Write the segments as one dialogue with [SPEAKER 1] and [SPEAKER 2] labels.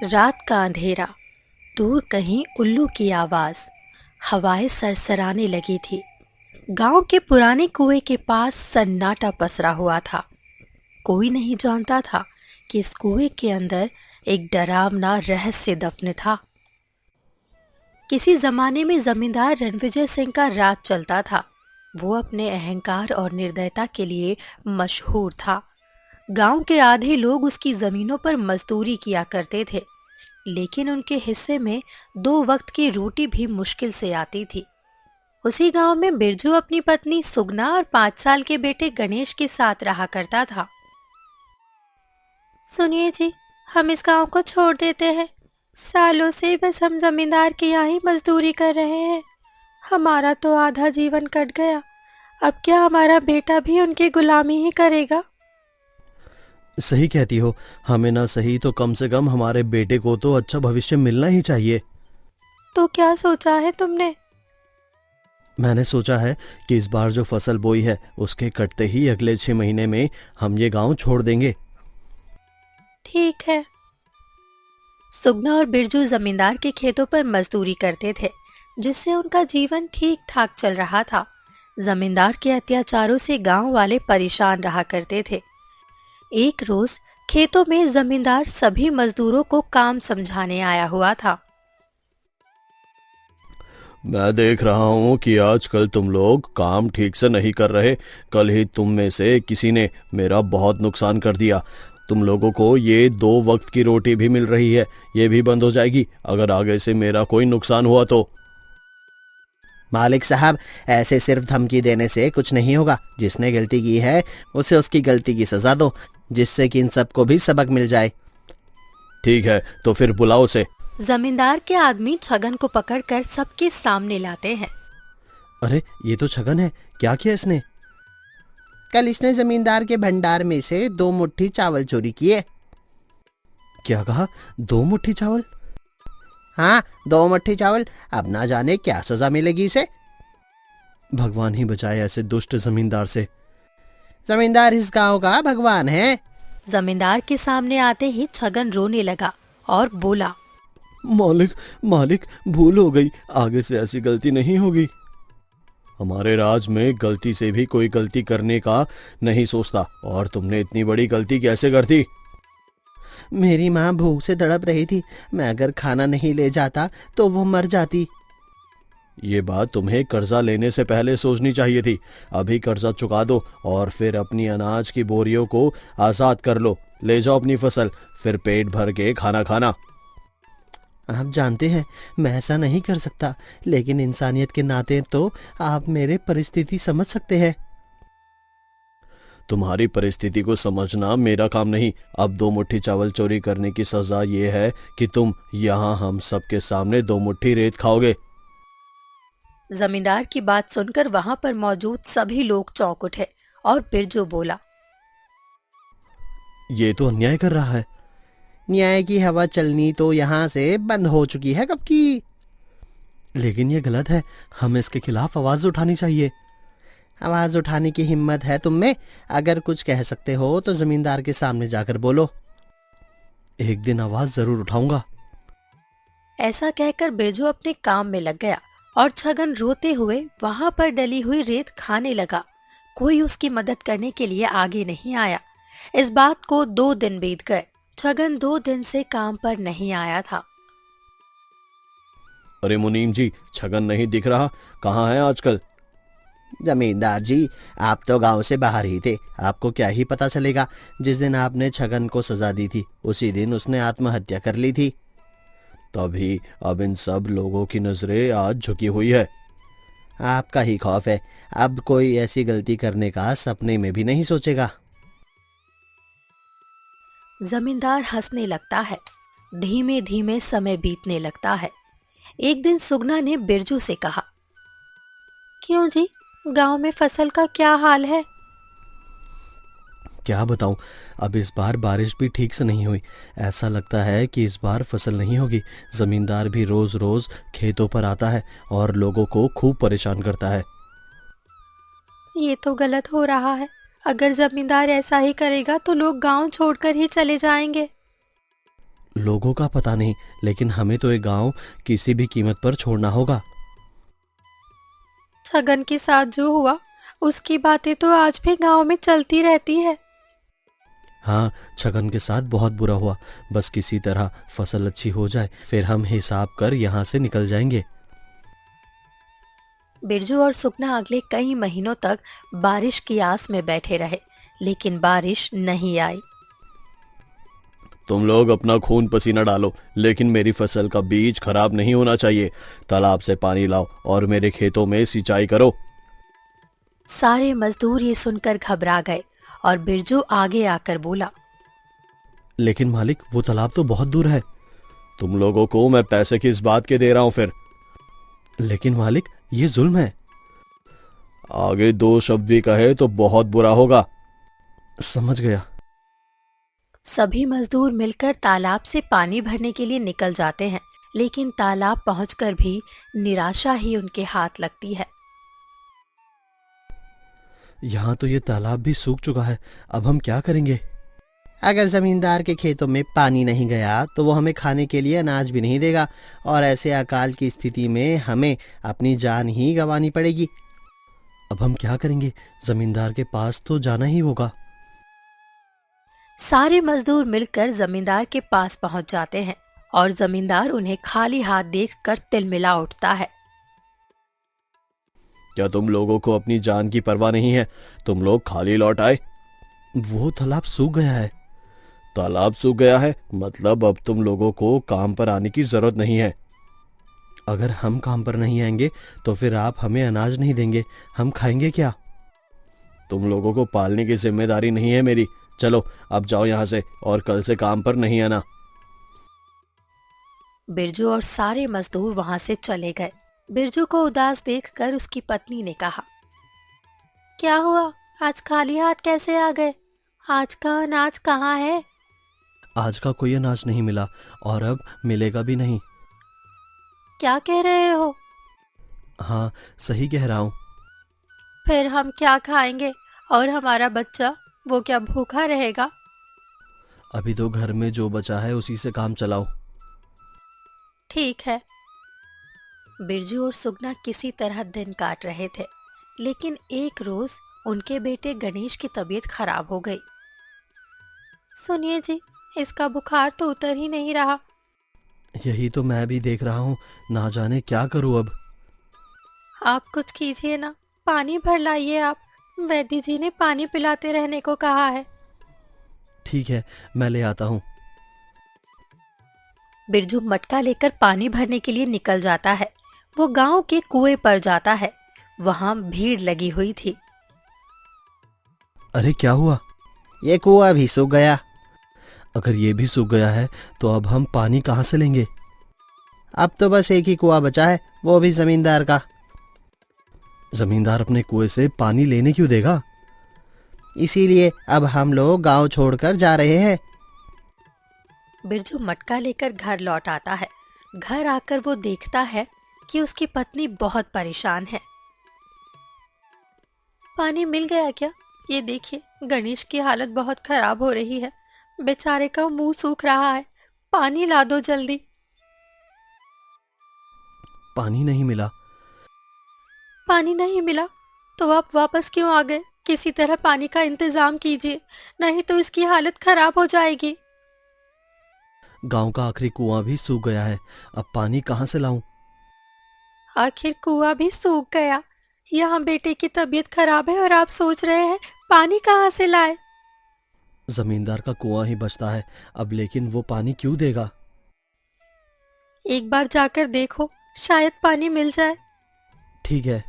[SPEAKER 1] रात का अंधेरा, दूर कहीं उल्लू की आवाज, हवाएं सरसराने लगी थी। गांव के पुराने कुएं के पास सन्नाटा पसरा हुआ था। कोई नहीं जानता था कि इस कुएं के अंदर एक डरावना रहस्य दफन था। किसी जमाने में जमींदार रणविजय सिंह का राज चलता था। वो अपने अहंकार और निर्दयता के लिए मशहूर था। गांव के आधे लोग उसकी जमीनों पर मजदूरी किया करते थे, लेकिन उनके हिस्से में 2 वक्त की रोटी भी मुश्किल से आती थी। उसी गांव में बिरजू अपनी पत्नी सुगना और 5 साल के बेटे गणेश के साथ रहा करता था। सुनिए जी, हम इस गांव को छोड़ देते हैं। सालों से बस हम जमींदार के यहाँ ही मजदूरी कर रहे हैं। हमारा तो आधा जीवन कट गया। अब क्या हमारा बेटा भी उनकी गुलामी ही करेगा?
[SPEAKER 2] सही कहती हो। हमें ना सही तो कम से कम हमारे बेटे को तो अच्छा भविष्य मिलना ही चाहिए।
[SPEAKER 1] तो क्या सोचा है तुमने?
[SPEAKER 2] मैंने सोचा है कि इस बार जो फसल बोई है उसके कटते ही अगले 6 महीने में हम ये गांव छोड़ देंगे।
[SPEAKER 1] ठीक है। सुगना और बिरजू जमींदार के खेतों पर मजदूरी करते थे, जिससे उनका जीवन ठीक ठाक चल रहा था। जमींदार के अत्याचारों से गांव वाले परेशान रहा करते थे। एक रोज खेतों में जमींदार सभी मजदूरों को काम समझाने आया हुआ था।
[SPEAKER 2] मैं देख रहा हूँ कि आजकल तुम लोग काम ठीक से नहीं कर रहे। कल ही तुम में से किसी ने मेरा बहुत नुकसान कर दिया। तुम लोगों को ये 2 वक्त की रोटी भी मिल रही है, ये भी बंद हो जाएगी अगर आगे से मेरा कोई नुकसान हुआ तो।
[SPEAKER 3] मालिक साहब, ऐसे सिर्फ धमकी देने से कुछ नहीं होगा। जिसने गलती की है उसे उसकी गलती की सजा दो, जिससे कि इन सबको भी सबक मिल जाए।
[SPEAKER 2] ठीक है, तो फिर बुलाओ उसे।
[SPEAKER 1] जमींदार के आदमी छगन को पकड़कर सबके सामने लाते हैं।
[SPEAKER 2] अरे ये तो छगन है, क्या किया इसने?
[SPEAKER 3] कल इसने जमींदार के भंडार में से 2 मुट्ठी चावल चोरी किए।
[SPEAKER 2] क्या कहा? 2 मुट्ठी चावल?
[SPEAKER 3] हाँ, 2 मुट्ठी चावल। अब ना जाने क्या सजा मिलेगी इसे।
[SPEAKER 2] भगवान ही बचाए ऐसे दुष्ट जमींदार से।
[SPEAKER 3] जमींदार इस गांव का भगवान है।
[SPEAKER 1] जमींदार के सामने आते ही छगन रोने लगा और बोला,
[SPEAKER 2] मालिक मालिक, भूल हो गई, आगे से ऐसी गलती नहीं होगी। हमारे राज में गलती से भी कोई गलती करने का नहीं सोचता, और तुमने इतनी बड़ी गलती कैसे कर दी?
[SPEAKER 3] मेरी माँ भूख से तड़प रही थी। मैं अगर खाना नहीं ले जाता तो वो मर जाती।
[SPEAKER 2] ये बात तुम्हें कर्जा लेने से पहले सोचनी चाहिए थी। अभी कर्जा चुका दो और फिर अपनी अनाज की बोरियों को आजाद कर लो। ले जाओ अपनी फसल, फिर पेट भर के खाना खाना।
[SPEAKER 3] आप जानते हैं मैं ऐसा नहीं कर सकता, लेकिन इंसानियत के नाते तो आप मेरे परिस्थिति समझ सकते हैं।
[SPEAKER 2] तुम्हारी परिस्थिति को समझना मेरा काम नहीं। अब 2 मुट्ठी चावल चोरी करने की सजा ये है कि तुम यहाँ हम सबके सामने 2 मुट्ठी रेत खाओगे।
[SPEAKER 1] जमींदार की बात सुनकर वहां पर मौजूद सभी लोग चौंक उठे और बिरजू बोला,
[SPEAKER 2] ये तो अन्याय कर रहा है।
[SPEAKER 3] न्याय की हवा चलनी तो यहाँ से बंद हो चुकी है कब की।
[SPEAKER 2] लेकिन ये गलत है, हमें इसके खिलाफ आवाज उठानी चाहिए।
[SPEAKER 3] आवाज उठाने की हिम्मत है तुम में? अगर कुछ कह सकते हो तो जमींदार के सामने जाकर बोलो।
[SPEAKER 2] एक दिन आवाज जरूर उठाऊंगा।
[SPEAKER 1] ऐसा कहकर बिरजू अपने काम में लग गया और छगन रोते हुए वहां पर डली हुई रेत खाने लगा। कोई उसकी मदद करने के लिए आगे नहीं आया। इस बात को 2 दिन बीत गए। छगन 2 दिन से काम पर नहीं आया था।
[SPEAKER 2] अरे मुनीम जी, छगन नहीं दिख रहा, कहाँ है आजकल?
[SPEAKER 3] जमींदार जी, आप तो गांव से बाहर ही थे, आपको क्या ही पता चलेगा। जिस दिन आपने छगन को सजा दी थी उसी दिन उसने आत्महत्या कर ली थी।
[SPEAKER 2] तभी अब इन सब लोगों की नजरें आज झुकी हुई है।
[SPEAKER 3] आपका ही खौफ है। अब कोई ऐसी गलती करने का सपने में भी नहीं सोचेगा।
[SPEAKER 1] जमींदार हंसने लगता है। धीमे धीमे समय बीतने लगता है। एक दिन सुगना ने बिरजू से कहा, क्यों जी, गांव में फसल का क्या हाल है?
[SPEAKER 2] क्या बताऊं, अब इस बार बारिश भी ठीक से नहीं हुई। ऐसा लगता है कि इस बार फसल नहीं होगी। जमींदार भी रोज रोज खेतों पर आता है और लोगों को खूब परेशान करता है।
[SPEAKER 1] ये तो गलत हो रहा है। अगर जमींदार ऐसा ही करेगा तो लोग गांव छोड़कर ही चले जाएंगे।
[SPEAKER 3] लोगों का पता नहीं, लेकिन हमें तो ये गांव किसी भी कीमत पर छोड़ना होगा।
[SPEAKER 1] छगन के साथ जो हुआ उसकी बातें तो आज भी गांव में चलती रहती है।
[SPEAKER 3] हाँ, छगन के साथ बहुत बुरा हुआ। बस किसी तरह फसल अच्छी हो जाए, फिर हम हिसाब कर यहाँ से निकल जाएंगे।
[SPEAKER 1] बिरजू और सुकना अगले कई महीनों तक बारिश की आस में बैठे रहे, लेकिन बारिश नहीं आई।
[SPEAKER 2] तुम लोग अपना खून पसीना डालो, लेकिन मेरी फसल का बीज खराब नहीं होना चाहिए। तालाब से पानी लाओ और मेरे खेतों में सिंचाई करो।
[SPEAKER 1] सारे मजदूर ये सुनकर घबरा गए और बिरजू आगे आकर बोला,
[SPEAKER 3] लेकिन मालिक, वो तालाब तो बहुत दूर है।
[SPEAKER 2] तुम लोगों को मैं पैसे किस बात के दे रहा हूं फिर?
[SPEAKER 3] लेकिन मालिक, ये जुल्म है।
[SPEAKER 2] आगे दो शब्द भी कहे तो बहुत बुरा होगा।
[SPEAKER 3] समझ गया।
[SPEAKER 1] सभी मजदूर मिलकर तालाब से पानी भरने के लिए निकल जाते हैं, लेकिन तालाब पहुंचकर भी निराशा ही उनके हाथ लगती है।
[SPEAKER 3] यहाँ तो ये तालाब भी सूख चुका है, अब हम क्या करेंगे? अगर जमींदार के खेतों में पानी नहीं गया तो वो हमें खाने के लिए अनाज भी नहीं देगा, और ऐसे अकाल की स्थिति में हमें अपनी जान ही गंवानी पड़ेगी। अब हम क्या करेंगे? जमींदार के पास तो जाना ही होगा।
[SPEAKER 1] सारे मजदूर मिलकर जमींदार के पास पहुंच जाते हैं और जमींदार उन्हें खाली हाथ देखकर तिलमिला उठता है।
[SPEAKER 2] क्या तुम लोगों को अपनी जान की परवाह नहीं है? तुम लोग खाली लौट आए।
[SPEAKER 3] वो तालाब सूख गया है।
[SPEAKER 2] तालाब सूख गया है मतलब अब तुम लोगों को काम पर आने की जरूरत नहीं है।
[SPEAKER 3] अगर हम काम पर नहीं आएंगे तो फिर आप हमें अनाज नहीं देंगे, हम खाएंगे क्या?
[SPEAKER 2] तुम लोगों को पालने की जिम्मेदारी नहीं है मेरी। चलो अब जाओ यहाँ से और कल से काम पर नहीं आना।
[SPEAKER 1] बिरजू और सारे मजदूर वहां से चले गए। बिरजू को उदास देखकर उसकी पत्नी ने कहा, क्या हुआ, आज खाली हाथ कैसे आ गए? आज का अनाज कहाँ है?
[SPEAKER 3] आज का कोई अनाज नहीं मिला और अब मिलेगा भी नहीं।
[SPEAKER 1] क्या कह रहे हो?
[SPEAKER 3] हाँ, सही कह रहा हूँ।
[SPEAKER 1] फिर हम क्या खाएंगे? और हमारा बच्चा, वो क्या भूखा रहेगा?
[SPEAKER 3] अभी तो घर में जो बचा है उसी से काम चलाओ।
[SPEAKER 1] ठीक है। बिरजू और सुगना किसी तरह दिन काट रहे थे, लेकिन एक रोज उनके बेटे गणेश की तबीयत खराब हो गई। सुनिए जी, इसका बुखार तो उतर ही नहीं रहा।
[SPEAKER 3] यही तो मैं भी देख रहा हूँ, ना जाने क्या करूँ अब।
[SPEAKER 1] आप कुछ कीजिए ना, पानी भर लाइए आप। वैद्य जी ने पानी पिलाते रहने को कहा है।
[SPEAKER 3] ठीक है, मैं ले आता हूँ।
[SPEAKER 1] बिरजू मटका लेकर पानी भरने के लिए निकल जाता है। वो गांव के कुएं पर जाता है। वहां भीड़ लगी हुई थी।
[SPEAKER 3] अरे क्या हुआ? ये कुआं भी सूख गया। अगर ये भी सूख गया है तो अब हम पानी कहाँ से लेंगे? अब तो बस एक ही कुआं बचा है, वो भी जमींदार का। जमींदार अपने कुएं से पानी लेने क्यों देगा? इसीलिए अब हम लोग गांव छोड़कर जा रहे हैं।
[SPEAKER 1] बिरजू मटका लेकर घर लौट आता है। घर आकर वो देखता है कि उसकी पत्नी बहुत परेशान है। पानी मिल गया क्या? ये देखिए, गणेश की हालत बहुत खराब हो रही है। बेचारे का मुंह सूख रहा है। पानी ला दो जल्दी।
[SPEAKER 3] पानी नहीं मिला।
[SPEAKER 1] पानी नहीं मिला तो आप वापस क्यों आ गए? किसी तरह पानी का इंतजाम कीजिए, नहीं तो इसकी हालत खराब हो जाएगी।
[SPEAKER 3] गांव का आखिरी कुआं भी सूख गया है, अब पानी कहाँ से लाऊं?
[SPEAKER 1] आखिर कुआं भी सूख गया। यहाँ बेटे की तबीयत खराब है और आप सोच रहे हैं पानी कहाँ से लाए?
[SPEAKER 3] जमींदार का कुआं ही बचता है अब, लेकिन वो पानी क्यों देगा?
[SPEAKER 1] एक बार जाकर देखो, शायद पानी मिल जाए।
[SPEAKER 3] ठीक है।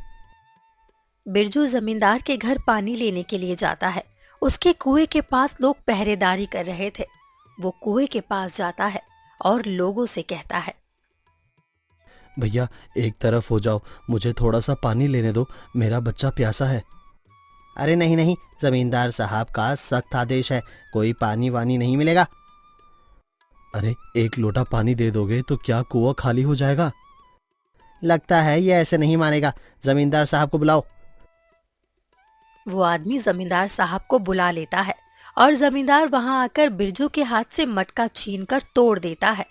[SPEAKER 1] बिरजू जमींदार के घर पानी लेने के लिए जाता है। उसके कुएं के पास लोग पहरेदारी कर रहे थे। वो कुएं के पास जाता है और लोगों से कहता है,
[SPEAKER 3] भैया एक तरफ हो जाओ, मुझे थोड़ा सा पानी लेने दो, मेरा बच्चा प्यासा है। अरे नहीं नहीं, जमींदार साहब का सख्त आदेश है, कोई पानी वानी नहीं मिलेगा। अरे एक लोटा पानी दे दोगे तो क्या कुआं खाली हो जाएगा? लगता है ये ऐसे नहीं मानेगा, जमींदार साहब को बुलाओ।
[SPEAKER 1] वो आदमी जमींदार साहब को बुला लेता है और जमींदार वहां आकर बिरजू के हाथ से मटका छीनकर तोड़ देता है।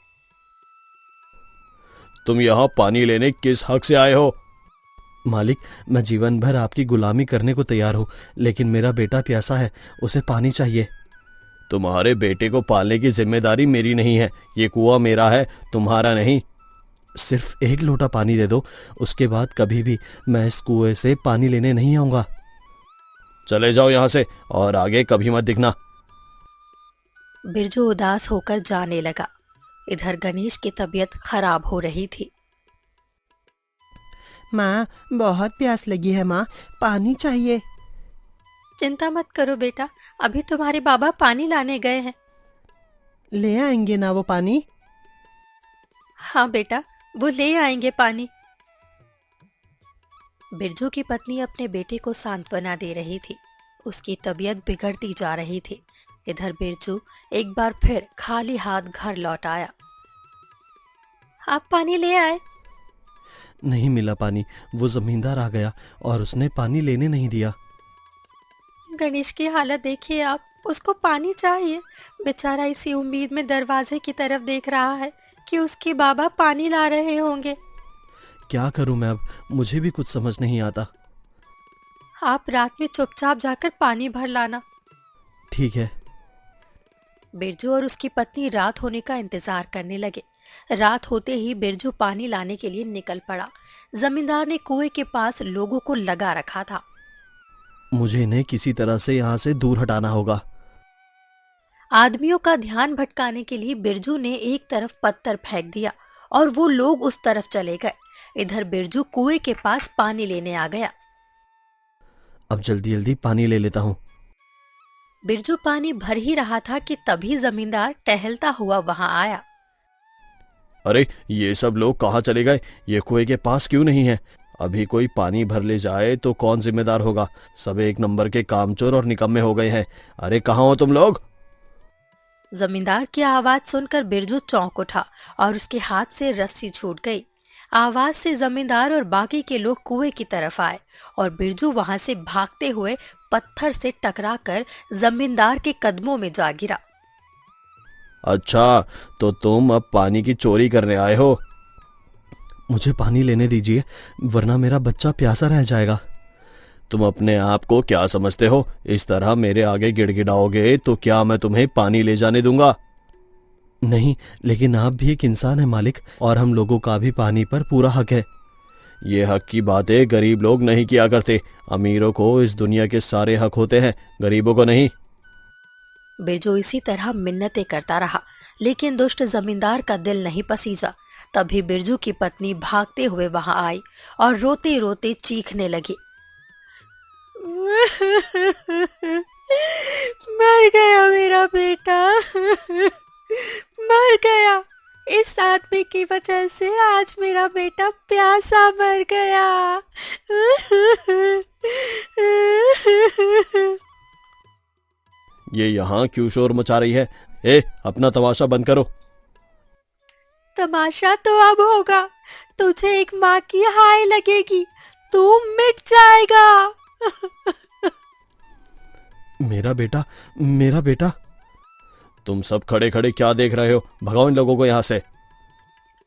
[SPEAKER 2] तुम यहाँ पानी लेने किस हक से आए हो?
[SPEAKER 3] मालिक, मैं जीवन भर आपकी गुलामी करने को तैयार हूँ, लेकिन मेरा बेटा प्यासा है, उसे पानी चाहिए।
[SPEAKER 2] तुम्हारे बेटे को पालने की जिम्मेदारी मेरी नहीं है। ये कुआं मेरा है, तुम्हारा नहीं।
[SPEAKER 3] सिर्फ एक लोटा पानी दे दो, उसके बाद कभी भी मैं इस कुएं से पानी लेने नहीं आऊंगा।
[SPEAKER 2] चले जाओ यहाँ से और आगे कभी मत दिखना।
[SPEAKER 1] बिरजू उदास होकर जाने लगा। इधर गणेश की तबीयत खराब हो रही थी।
[SPEAKER 3] माँ, बहुत प्यास लगी है माँ, पानी चाहिए।
[SPEAKER 1] चिंता मत करो बेटा, अभी तुम्हारे बाबा पानी लाने गए हैं।
[SPEAKER 3] ले आएंगे ना वो पानी?
[SPEAKER 1] हाँ बेटा, वो ले आएंगे पानी। बिरजू की पत्नी अपने बेटे को सांत्वना दे रही थी। उसकी तबीयत बिगड़ती जा रही थी। इधर बिरजू एक बार फिर खाली हाथ घर लौट आया। आप पानी ले आए?
[SPEAKER 3] नहीं मिला पानी, वो जमींदार आ गया और उसने पानी लेने नहीं दिया।
[SPEAKER 1] गणेश की हालत देखिए आप, उसको पानी चाहिए। बेचारा इसी उम्मीद में दरवाजे की तरफ देख रहा है कि उसके बाबा पानी ला रहे होंगे।
[SPEAKER 3] क्या करूं मैं अब, मुझे भी कुछ समझ नहीं आता।
[SPEAKER 1] आप रात में चुपचाप जाकर पानी भर लाना।
[SPEAKER 3] ठीक है।
[SPEAKER 1] बिरजू और उसकी पत्नी रात होने का इंतजार करने लगे। रात होते ही बिरजू पानी लाने के लिए निकल पड़ा। जमींदार ने कुएं के पास लोगों को लगा रखा था।
[SPEAKER 3] मुझे इन्हें किसी तरह से यहाँ से दूर हटाना होगा।
[SPEAKER 1] आदमियों का ध्यान भटकाने के लिए बिरजू ने एक तरफ पत्थर फेंक दिया और वो लोग उस तरफ चले गए। इधर बिरजू कुएं के पास पानी लेने आ गया।
[SPEAKER 3] अब जल्दी जल्दी पानी ले लेता हूँ।
[SPEAKER 1] बिरजू पानी भर ही रहा था कि तभी जमींदार टहलता हुआ वहां आया।
[SPEAKER 2] अरे ये सब लोग कहाँ चले गए? ये कुएं के पास क्यों नहीं है? अभी कोई पानी भर ले जाए तो कौन जिम्मेदार होगा? सब एक नंबर के कामचोर और निकम्मे हो गए हैं। अरे कहाँ हो तुम लोग?
[SPEAKER 1] जमींदार की आवाज सुनकर बिरजू चौंक उठा और उसके हाथ से रस्सी छूट गई। आवाज से जमींदार और बाकी के लोग कुएं की तरफ आए और बिरजू वहां से भागते हुए पत्थर से टकराकर जमींदार के कदमों में जा गिरा।
[SPEAKER 2] अच्छा, तो तुम अब पानी की चोरी करने आए हो?
[SPEAKER 3] मुझे पानी लेने दीजिए, वरना मेरा बच्चा प्यासा रह जाएगा।
[SPEAKER 2] तुम अपने आप को क्या समझते हो? इस तरह मेरे आगे गिड़गिड़ाओगे तो क्या मैं तुम्हें पानी ले जाने दूंगा?
[SPEAKER 3] नहीं, लेकिन आप भी एक इंसान है मालिक, और हम लोगों का भी पानी पर पूरा हक है।
[SPEAKER 2] ये हक की बातें गरीब लोग नहीं किया करते। अमीरों को इस दुनिया के सारे हक होते हैं, गरीबों को नहीं।
[SPEAKER 1] बिरजू इसी तरह मिन्नतें करता रहा, लेकिन दुष्ट जमींदार का दिल नहीं पसीजा। तभी बिरजू की पत्नी भागते हुए वहां आई और रोते रोते चीखने लगी। मर गया मेरा बेटा, मर गया। इस आदमी की वजह से आज मेरा बेटा प्यासा मर गया।
[SPEAKER 2] ये यहाँ क्यों शोर मचा रही है? अपना तमाशा बंद करो।
[SPEAKER 1] तमाशा तो अब होगा। तुझे एक माँ की हाय लगेगी, तू मिट जाएगा।
[SPEAKER 3] मेरा बेटा, मेरा बेटा।
[SPEAKER 2] तुम सब खड़े खड़े क्या देख रहे हो? भगाओ इन लोगों को यहाँ से।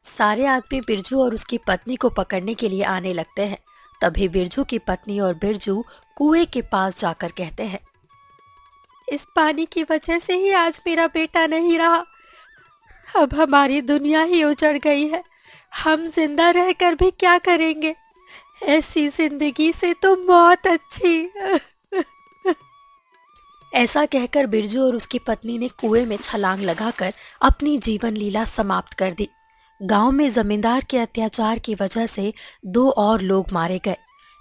[SPEAKER 1] सारे आदमी बिरजू और उसकी पत्नी को पकड़ने के लिए आने लगते हैं। तभी बिरजू की पत्नी और बिरजू कुएं के पास जाकर कहते हैं, इस पानी की वजह से ही आज मेरा बेटा नहीं रहा। अब हमारी दुनिया ही उजड़ गई है। हम जिंदा रहकर भी क्या करेंगे? ऐसी जिंदगी से तो मौत अच्छी। ऐसा कहकर बिरजू और उसकी पत्नी ने कुएं में छलांग लगाकर अपनी जीवन लीला समाप्त कर दी। गांव में जमींदार के अत्याचार की वजह से 2 और लोग मारे गए।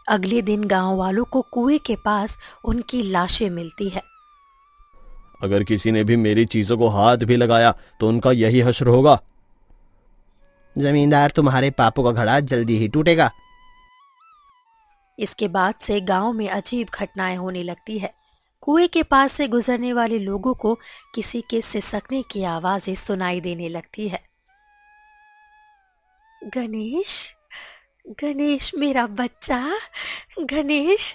[SPEAKER 1] अगले दिन गांव वालों को कुएं के पास उनकी लाशें मिलती है।
[SPEAKER 2] अगर किसी ने भी मेरी चीजों को हाथ भी लगाया तो उनका यही हश्र होगा।
[SPEAKER 3] जमींदार, तुम्हारे पापों का घड़ा जल्दी ही टूटेगा।
[SPEAKER 1] इसके बाद से गांव में अजीब घटनाएं होने लगती है। कुएं के पास से गुजरने वाले लोगों को किसी के सिसकने की आवाजें सुनाई देने लगती है। गणेश, गणेश मेरा बच्चा, गणेश,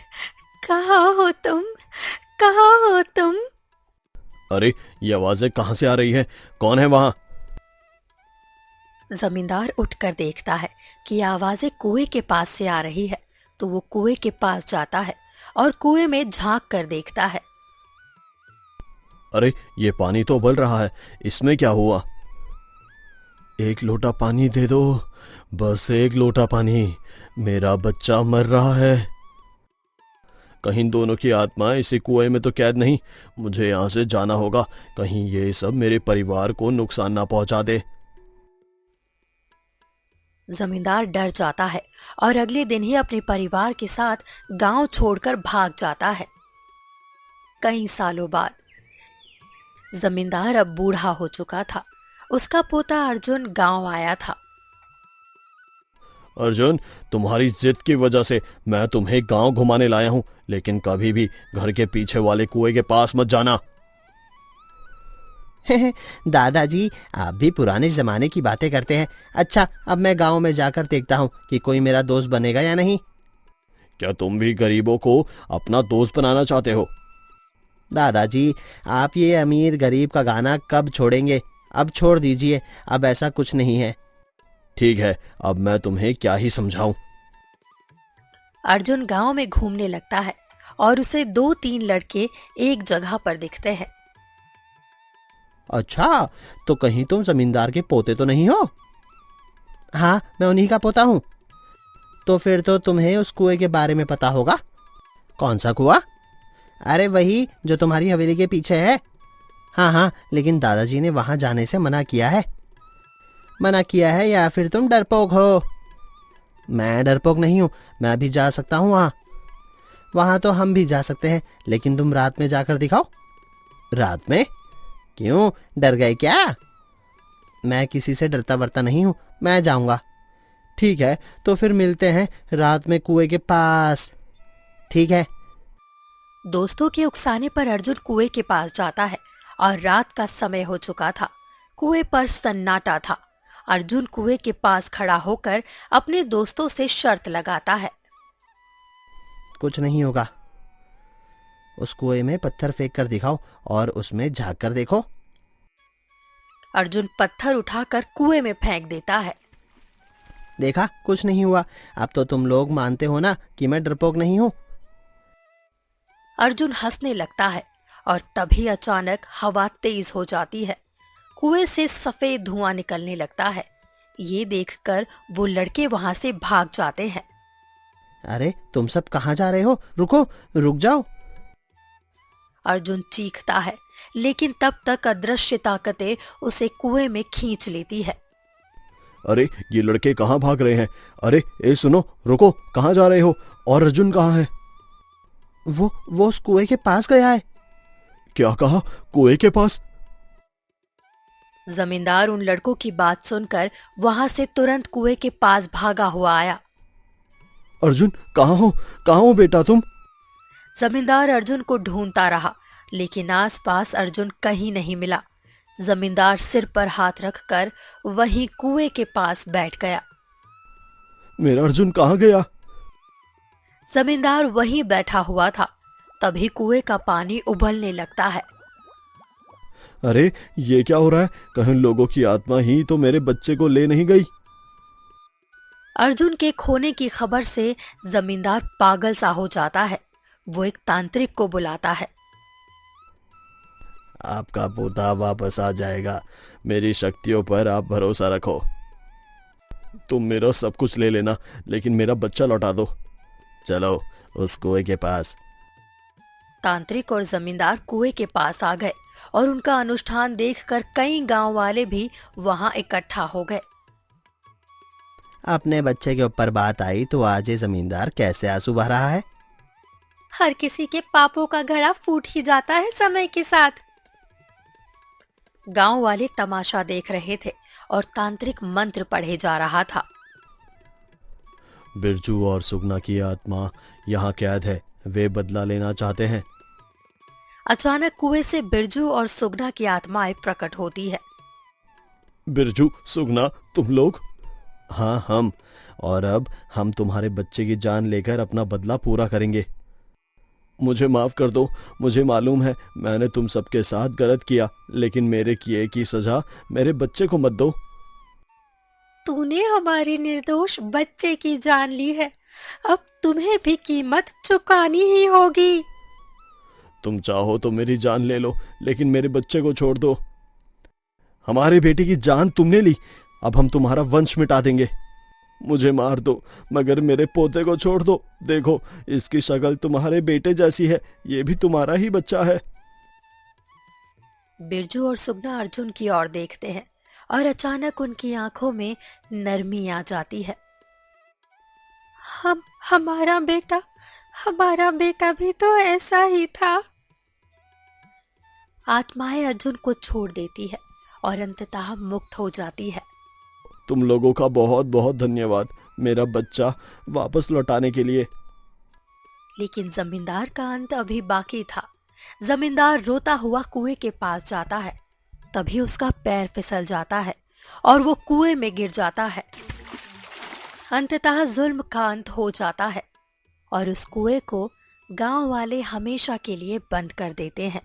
[SPEAKER 1] कहाँ हो तुम? कहाँ हो तुम?
[SPEAKER 2] अरे ये आवाजें कहाँ से आ रही है? कौन है वहां?
[SPEAKER 1] जमींदार उठकर देखता है कि ये आवाजें कुएं के पास से आ रही है, तो वो कुएं के पास जाता है और कुएं में झांक कर देखता है।
[SPEAKER 2] अरे ये पानी तो उबल रहा है, इसमें क्या हुआ? एक लोटा पानी दे दो, बस एक लोटा पानी, मेरा बच्चा मर रहा है। कहीं दोनों की आत्मा इसी कुएं में तो कैद नहीं। मुझे यहाँ से जाना होगा, कहीं ये सब मेरे परिवार को नुकसान ना पहुंचा दे।
[SPEAKER 1] जमींदार डर जाता है और अगले दिन ही अपने परिवार के साथ गांव छोड़कर भाग जाता है। कई सालों बाद जमींदार अब बूढ़ा हो चुका था। उसका पोता अर्जुन गांव आया था।
[SPEAKER 2] अर्जुन, तुम्हारी जिद की वजह से मैं तुम्हें गांव घुमाने लाया हूं, लेकिन कभी भी घर के पीछे वाले कुएं के पास मत जाना।
[SPEAKER 3] दादाजी, आप भी पुराने जमाने की बातें करते हैं। अच्छा, अब मैं गांव में जाकर देखता हूँ कि कोई मेरा दोस्त बनेगा या नहीं।
[SPEAKER 2] क्या तुम भी गरीबों को अपना दोस्त बनाना चाहते हो?
[SPEAKER 3] दादाजी, आप ये अमीर गरीब का गाना कब छोड़ेंगे? अब छोड़ दीजिए, अब ऐसा कुछ नहीं है।
[SPEAKER 2] ठीक है, अब मैं तुम्हें क्या ही समझाऊं।
[SPEAKER 1] अर्जुन गांव में घूमने लगता है और उसे 2-3 लड़के एक जगह पर दिखते हैं।
[SPEAKER 3] अच्छा, तो कहीं तुम जमींदार के पोते तो नहीं हो? हाँ, मैं उन्हीं का पोता हूँ। तो फिर तो तुम्हें उस कुएं के बारे में पता होगा। कौन सा कुआं? अरे वही जो तुम्हारी हवेली के पीछे है। हाँ हाँ, लेकिन दादाजी ने वहां जाने से मना किया है। मना किया है या फिर तुम डरपोक हो? मैं डरपोक नहीं हूँ, मैं भी जा सकता हूँ वहाँ। वहाँ तो हम भी जा सकते हैं, लेकिन तुम रात में जाकर दिखाओ। रात में? क्यों, डर गए क्या? मैं किसी से डरता वरता नहीं हूँ, मैं जाऊंगा। ठीक है, तो फिर मिलते हैं रात में कुएं के पास। ठीक है।
[SPEAKER 1] दोस्तों के उकसाने पर अर्जुन कुएं के पास जाता है और रात का समय हो चुका था। कुएं पर सन्नाटा था। अर्जुन कुएं के पास खड़ा होकर अपने दोस्तों से शर्त लगाता है।
[SPEAKER 3] कुछ नहीं होगा। उस कुएं में पत्थर फेंक कर दिखाओ और उसमें झांक कर देखो।
[SPEAKER 1] अर्जुन पत्थर उठाकर कुएं में फेंक देता है।
[SPEAKER 3] देखा, कुछ नहीं हुआ। अब तो तुम लोग मानते हो ना कि मैं डरपोक नहीं हूँ।
[SPEAKER 1] अर्जुन हंसने लगता है और तभी अचानक हवा तेज हो जाती है। कुएं से सफेद धुआं निकलने लगता है। ये देखकर वो लड़के वहां से भाग जाते हैं।
[SPEAKER 3] अरे, तुम सब कहाँ जा रहे हो? रुको, रुक जाओ।
[SPEAKER 1] अर्जुन चीखता है, लेकिन तब तक अदृश्य ताकतें उसे कुएं में खींच लेती है।
[SPEAKER 2] अरे ये लड़के कहाँ भाग रहे हैं? अरे ए सुनो, रुको, कहाँ जा रहे हो? और अर्जुन कहाँ है?
[SPEAKER 3] वो उस कुएं के पास गया है।
[SPEAKER 2] क्या कहा? कुएं के पास?
[SPEAKER 1] जमींदार उन लड़कों की बात सुनकर वहां से तुरंत कुएं के पास भागा हुआ आया।
[SPEAKER 2] अर्जुन, कहाँ हो? कहाँ हो बेटा तुम?
[SPEAKER 1] जमींदार अर्जुन को ढूंढता रहा, लेकिन आसपास अर्जुन कहीं नहीं मिला। जमींदार सिर पर हाथ रखकर वहीं कुएं के पास बैठ गया।
[SPEAKER 2] मेरा अर्जुन कहाँ गया?
[SPEAKER 1] जमींदार वहीं बैठा हुआ था। तभी कुएं का पानी उबलने लगता है।
[SPEAKER 2] अरे ये क्या हो रहा है? कहीं लोगों की आत्मा ही तो मेरे बच्चे को ले नहीं गई?
[SPEAKER 1] अर्जुन के खोने की खबर से जमींदार पागल सा हो जाता है। वो एक तांत्रिक को बुलाता है।
[SPEAKER 2] आपका पोता वापस आ जाएगा, मेरी शक्तियों पर आप भरोसा रखो। तुम मेरा सब कुछ ले लेना, लेकिन मेरा बच्चा लौटा दो। चलो उस कुएं के पास।
[SPEAKER 1] तांत्रिक और जमींदार कुएं के पास आ गए और उनका अनुष्ठान देखकर कई गांव वाले भी वहां इकट्ठा हो गए।
[SPEAKER 3] अपने बच्चे के ऊपर बात आई तो आज ये जमींदार कैसे आंसू बहा रहा है।
[SPEAKER 1] हर किसी के पापों का घड़ा फूट ही जाता है समय के साथ। गांव वाले तमाशा देख रहे थे और तांत्रिक मंत्र पढ़े जा रहा था।
[SPEAKER 2] बिरजू और सुगना की आत्मा यहाँ कैद है, वे बदला लेना चाहते हैं।
[SPEAKER 1] अचानक कुएं से बिरजू और सुगना की आत्माएं प्रकट होती है।
[SPEAKER 2] बिरजू, सुगना, तुम लोग? हाँ हम, और अब हम तुम्हारे बच्चे की जान लेकर अपना बदला पूरा करेंगे। मुझे माफ कर दो। मुझे मालूम है मैंने तुम सबके साथ गलत किया, लेकिन मेरे किए की सजा मेरे बच्चे को मत दो।
[SPEAKER 1] तूने हमारे निर्दोष बच्चे की जान ली है, अब तुम्हें भी कीमत चुकानी ही होगी।
[SPEAKER 2] तुम चाहो तो मेरी जान ले लो, लेकिन मेरे बच्चे को छोड़ दो। हमारे बेटे की जान तुमने ली, अब हम तुम्हारा वंश मिटा देंगे। मुझे मार दो मगर मेरे पोते को छोड़ दो। देखो इसकी शक्ल तुम्हारे बेटे जैसी है, ये भी तुम्हारा ही बच्चा है।
[SPEAKER 1] बिरजू और सुगना अर्जुन की ओर देखते हैं और अचानक उनकी आंखों में नरमी आ जाती है। हमारा बेटा भी तो ऐसा ही था। आत्माएं अर्जुन को छोड़ देती है और अंततः मुक्त हो जाती है।
[SPEAKER 2] तुम लोगों का बहुत बहुत धन्यवाद मेरा बच्चा वापस लौटाने के लिए।
[SPEAKER 1] लेकिन जमींदार का अंत अभी बाकी था। जमींदार रोता हुआ कुएं के पास जाता है, तभी उसका पैर फिसल जाता है और वो कुएं में गिर जाता है। अंततः जुल्म का अंत हो जाता है और उस कुएं को गांव वाले हमेशा के लिए बंद कर देते हैं।